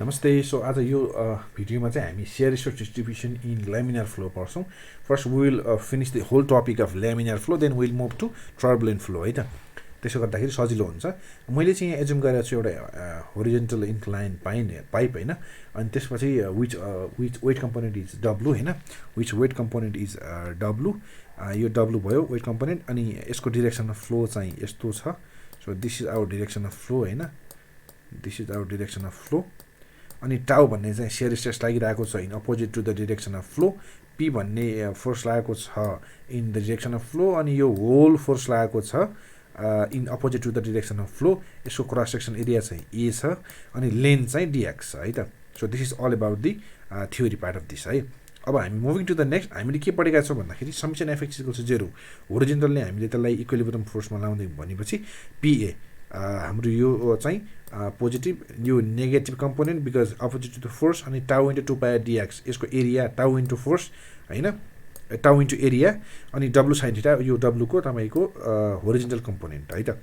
नमस्ते। सो आज यो भिडियोमा चाहिँ हामी shear stress distribution in laminar flow पढ्छौँ। First we will finish the whole topic of laminar flow, then will move to turbulent flow है त। त्यसो गर्दाखेरि सजिलो हुन्छ। मैले चाहिँ यहाँ एजुम गरेर छु एउटा होरिजेन्टल इन्क्लाइन पाइप होइन, अनि त्यसपछि which weight component is W होइन, which weight component is W. यो डब्लु भयो वेट कम्पोनेन्ट, अनि यसको डिरेक्सन अफ फ्लो चाहिँ यस्तो छ। So this is our direction of flow होइन, this is our direction of flow. अनि टाउ भन्ने चाहिँ shear stress लागिरहेको छ in opposite to the direction of flow. P भन्ने फोर्स लागेको छ in the direction of flow, अनि यो होल फोर्स लागेको छ in opposite to the direction of flow. यसको क्रस सेक्सन एरिया चाहिँ ए छ, अनि लेन्थ चाहिँ डिएक्स छ है त। So this is all about the theory part of this है। अब हामी मुभिङ टु द नेक्स्ट, हामीले के पढेका छौँ भन्दाखेरि समेसन एफएक्स इक्वल टु 0। होरिजेन्टलले हामीले त्यसलाई इक्विलिब्रियम फोर्समा लाउँदै भनेपछि पिए हाम्रो यो चाहिँ पोजिटिभ, यो negative component because opposite to the force, अनि टाउ इन्टु 2 पाई डिएक्स यसको एरिया टाउ इन्टु फोर्स होइन, टाउ इन्टु एरिया, अनि डब्लु साइन थीटा यो डब्लुको तपाईँको होरिजेन्टल कम्पोनेन्ट है त।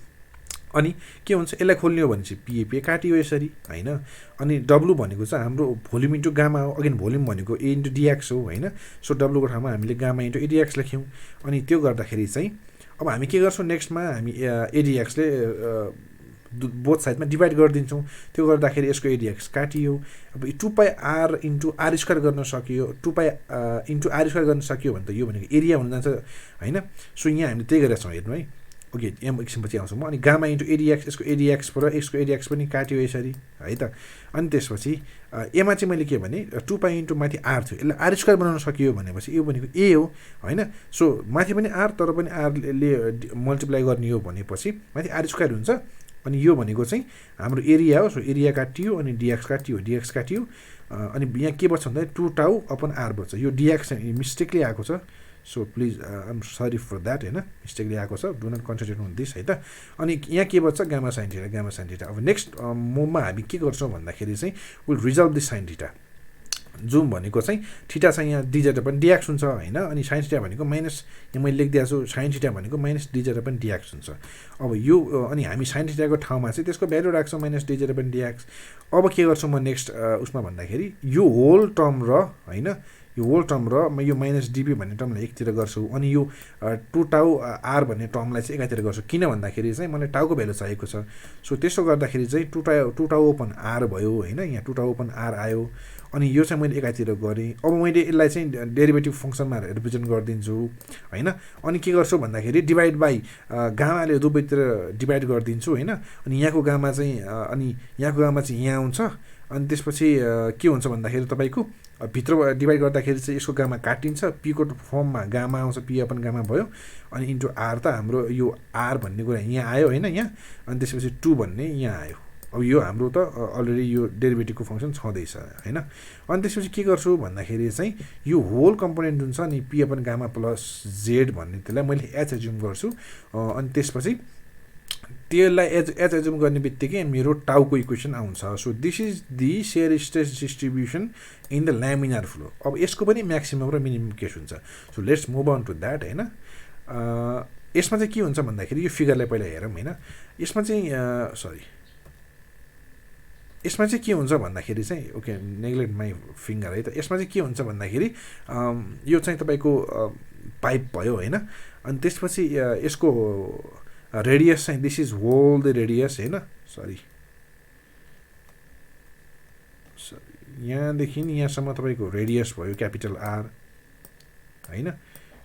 अनि के हुन्छ यसलाई खोल्ने हो भने चाहिँ पिए काटियो यसरी होइन। अनि डब्लु भनेको चाहिँ हाम्रो भोल्युम इन्टु गामा हो। अगेन भोल्युम भनेको ए इन्टु डिएक्स हो होइन। सो डब्लुको ठाउँमा हामीले गामा इन्टु एडिएक्स लेख्यौँ। अनि त्यो गर्दाखेरि चाहिँ अब हामी के गर्छौँ नेक्स्टमा, हामी एडिएक्सले बोथ साइडमा डिभाइड गरिदिन्छौँ। त्यो गर्दाखेरि यसको एडिएक्स काटियो। अब 2 पाई आर इन्टु आर स्क्वायर गर्न सकियो, 2 पाई इन्टु आर स्क्वायर गर्न सकियो भने त यो भनेको एरिया हुन जान्छ होइन। सो यहाँ हामीले त्यही गरेका छौँ हेर्नु है। ओके, यहाँ एकछिनपछि आउँछु म। अनि गामा इन्टु एडिएक्स, यसको एडिएक्सबाट यसको एडिएक्स पनि काट्यो यसरी है त। अनि त्यसपछि एमा चाहिँ मैले के भने 2 पाई इन्टु माथि आर थियो, यसलाई आर स्क्वायर बनाउन सकियो भनेपछि यो भनेको ए हो होइन। सो माथि पनि आर तर पनि आरले मल्टिप्लाई गर्ने हो भनेपछि माथि आर स्क्वायर हुन्छ। अनि यो भनेको चाहिँ हाम्रो एरिया हो। सो एरिया काटियो, अनि डिएक्स काटियो। अनि यहाँ के बच्छ भन्दा 2 टाउ अपन आर बच्छ। यो डिएक्स मिस्टेकली आएको छ। So please I am sorry for that होइन, मिस्टेकली आएको छ। Do not concentrate on this है त। अनि यहाँ के बच्छ गामा साइन थीटा। अब नेक्स्ट मोडमा हामी के गर्छौँ भन्दाखेरि चाहिँ will resolve this sine theta. जुम भनेको चाहिँ थीटा चाहिँ यहाँ डिजेटा पनि डिएक्स हुन्छ होइन। अनि साइन थीटा भनेको माइनस, यहाँ मैले लेखिदिएको छु साइन थीटा भनेको माइनस डिजेटा पनि डिएक्स हुन्छ। अब यो अनि हामी साइन थीटाको ठाउँमा चाहिँ त्यसको भ्यालु राख्छौँ माइनस डिजेटा पनि डिएक्स। अब के गर्छु म नेक्स्ट उसमा भन्दाखेरि यो होल टर्म र होइन, यो होल टर्म र म यो माइनस डिबी भन्ने टर्मलाई एकतिर गर्छु, अनि यो 2 टाउ आर भन्ने टर्मलाई चाहिँ एकातिर गर्छु। किन भन्दाखेरि चाहिँ मलाई टाउको भ्यालु चाहिएको छ। सो त्यसो गर्दाखेरि चाहिँ 2 टाउ ओपन आर भयो होइन, यहाँ 2 टाउ ओपन आर आयो। अनि यो चाहिँ मैले एकातिर गरेँ। अब मैले यसलाई चाहिँ डेरिभेटिभ फङ्सनमा रिप्रेजेन्ट गरिदिन्छु होइन। अनि के गर्छु भन्दाखेरि डिभाइड बाई गामाले दुवैतिर डिभाइड गरिदिन्छु होइन। अनि यहाँको गामा चाहिँ यहाँ आउँछ। अनि त्यसपछि के हुन्छ भन्दाखेरि तपाईँको भित्र डिभाइड गर्दाखेरि चाहिँ यसको गामा काटिन्छ, पीको फर्ममा गामा आउँछ, पी अपन गामा भयो। अनि इन्टु आर त हाम्रो यो आर भन्ने कुरा यहाँ आयो होइन यहाँ, अनि त्यसपछि 2 भन्ने यहाँ आयो। अब यो हाम्रो त अलरेडी यो डेरिभेटिभको फङ्सन छँदैछ होइन। अनि त्यसपछि के गर्छु भन्दाखेरि चाहिँ यो होल कम्पोनेन्ट जुन छ नि P upon gamma plus Z भन्ने त्यसलाई मैले एच एज्युम गर्छु। अनि त्यसपछि त्यसलाई एच एज्युम गर्ने बित्तिकै मेरो टाउको इक्वेसन आउँछ। So this is the shear stress distribution in the laminar flow. अब यसको पनि म्याक्सिमम र मिनिमम केस हुन्छ। So let's move on to that होइन। यसमा चाहिँ के हुन्छ भन्दाखेरि यो फिगरलाई पहिला हेरौँ होइन। यसमा चाहिँ के हुन्छ भन्दाखेरि चाहिँ ओके नेग्लेक्ट माई फिङ्गर है त। यसमा चाहिँ के हुन्छ भन्दाखेरि यो चाहिँ तपाईँको पाइप भयो होइन। अनि त्यसपछि यसको रेडियस चाहिँ this is whole the radius होइन। सरी यहाँदेखि यहाँसम्म तपाईँको रेडियस भयो क्यापिटल आर होइन।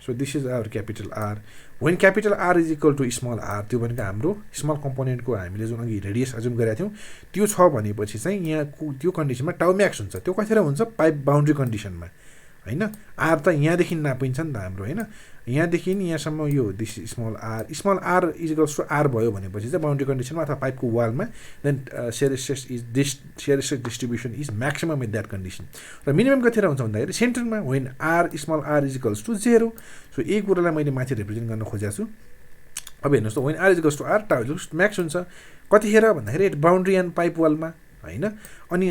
So this is our capital R. When capital R is equal to small R, त्यो भनेको हाम्रो स्मल कम्पोनेन्टको हामीले जुन अघि रेडियस एज्युम गरेका थियौँ त्यो छ भनेपछि चाहिँ यहाँ त्यो कन्डिसनमा टाउ म्याक्स हुन्छ। त्यो कतिखेर हुन्छ पाइप बााउन्ड्री कन्डिसनमा होइन। आर त यहाँदेखि नापिन्छ नि त हाम्रो होइन, यहाँदेखि यहाँसम्म यो this small R is equals to R भयो भनेपछि चाहिँ बााउन्ड्री कन्डिसनमा अथवा पाइपको वालमा then shear stress distribution is maximum in that condition. र मिनिमम कतिखेर हुन्छ भन्दाखेरि सेन्टरमा when small R is equals to 0। So यही कुरालाई मैले माथि रिप्रेजेन्ट गर्न खोजेको छु। अब हेर्नुहोस् त when R is equals to R tau max हुन्छ कतिखेर भन्दाखेरि बााउन्ड्री एन्ड पाइप वालमा हैन अनि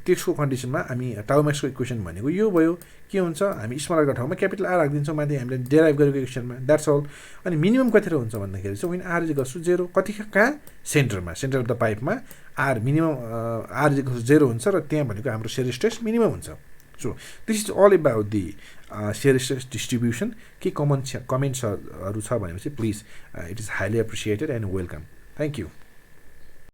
त्यसको कन्डिसनमा हामी टाउमासको इक्वेसन भनेको यो भयो के हुन्छ हामी स्मलरको ठाउँमा क्यापिटल आर राखिदिन्छौँ माथि हामीले डेराइभ गरेको इक्वेसनमा द्याट्स अल अनि मिनिमम कतिखेर हुन्छ भन्दाखेरि चाहिँ when R is equals to 0 कहाँ सेन्टरमा सेन्टर अफ द पाइपमा R minimum R is equals to 0 हुन्छ र त्यहाँ भनेको हाम्रो सेयर स्ट्रेस मिनिमम हुन्छ so this is all about the shear stress distribution के कमेन्ट्सहरू छ भनेपछि please it is highly appreciated and welcome thank you